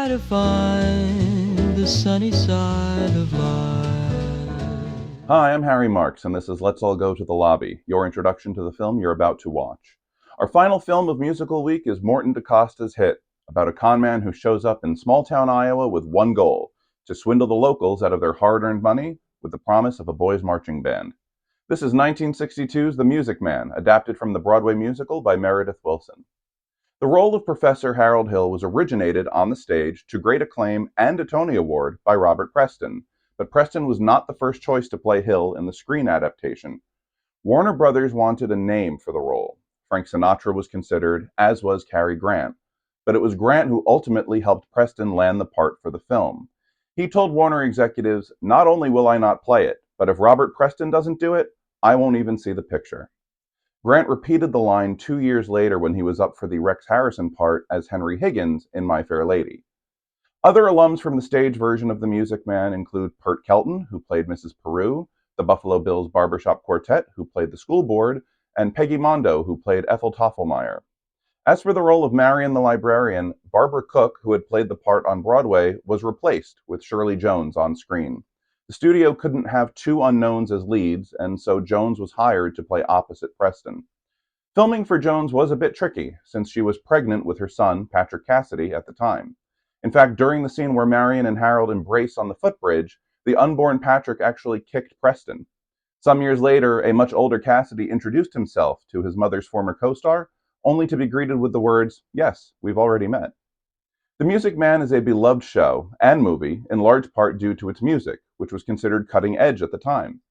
try to find the sunny side of life. Hi, I'm Harry Marks, and this is Let's All Go to the Lobby, your introduction to the film you're about to watch. Our final film of Musical Week is Morton DaCosta's hit, about a con man who shows up in small-town Iowa with one goal, to swindle the locals out of their hard-earned money with the promise of a boys' marching band. This is 1962's The Music Man, adapted from the Broadway musical by Meredith Willson. The role of Professor Harold Hill was originated on the stage to great acclaim and a Tony Award by Robert Preston, but Preston was not the first choice to play Hill in the screen adaptation. Warner Brothers wanted a name for the role. Frank Sinatra was considered, as was Cary Grant, but it was Grant who ultimately helped Preston land the part for the film. He told Warner executives, "Not only will I not play it, but if Robert Preston doesn't do it, I won't even see the picture." Grant repeated the line 2 years later when he was up for the Rex Harrison part as Henry Higgins in My Fair Lady. Other alums from the stage version of The Music Man include Pert Kelton, who played Mrs. Peru, the Buffalo Bills Barbershop Quartet, who played the school board, and Peggy Mondo, who played Ethel Toffelmeyer. As for the role of Marion the librarian, Barbara Cook, who had played the part on Broadway, was replaced with Shirley Jones on screen. The studio couldn't have two unknowns as leads, and so Jones was hired to play opposite Preston. Filming for Jones was a bit tricky, since she was pregnant with her son, Patrick Cassidy, at the time. In fact, during the scene where Marion and Harold embrace on the footbridge, the unborn Patrick actually kicked Preston. Some years later, a much older Cassidy introduced himself to his mother's former co-star, only to be greeted with the words, "Yes, we've already met." The Music Man is a beloved show and movie, in large part due to its music, which was considered cutting edge at the time.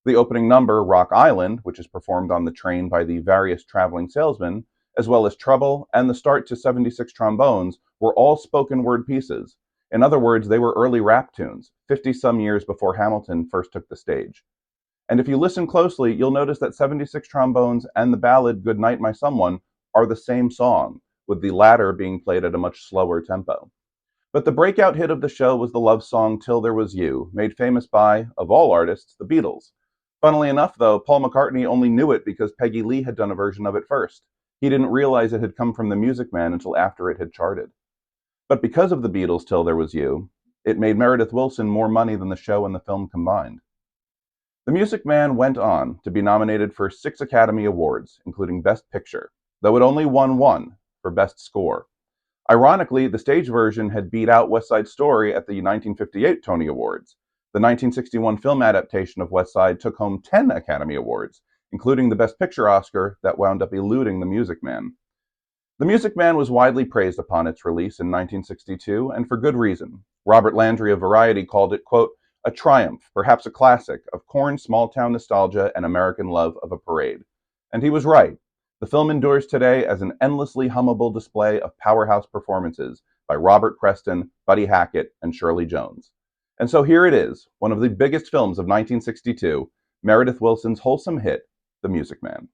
The opening number, Rock Island, which is performed on the train by the various traveling salesmen, as well as Trouble and the start to 76 Trombones, were all spoken word pieces. In other words, they were early rap tunes, 50-some years before Hamilton first took the stage. And if you listen closely, you'll notice that 76 Trombones and the ballad Good Night, My Someone are the same song, with the latter being played at a much slower tempo. But the breakout hit of the show was the love song Till There Was You, made famous by, of all artists, the Beatles. Funnily enough, though, Paul McCartney only knew it because Peggy Lee had done a version of it first. He didn't realize it had come from The Music Man until after it had charted. But because of the Beatles' Till There Was You, it made Meredith Willson more money than the show and the film combined. The Music Man went on to be nominated for 6 Academy Awards, including Best Picture, though it only won one, for Best Score. Ironically, the stage version had beat out West Side Story at the 1958 Tony Awards. The 1961 film adaptation of West Side took home 10 Academy Awards, including the Best Picture Oscar that wound up eluding The Music Man. The Music Man was widely praised upon its release in 1962, and for good reason. Robert Landry of Variety called it, quote, "a triumph, perhaps a classic, of corn small-town nostalgia and American love of a parade." And he was right. The film endures today as an endlessly hummable display of powerhouse performances by Robert Preston, Buddy Hackett, and Shirley Jones. And so here it is, one of the biggest films of 1962, Meredith Willson's wholesome hit, The Music Man.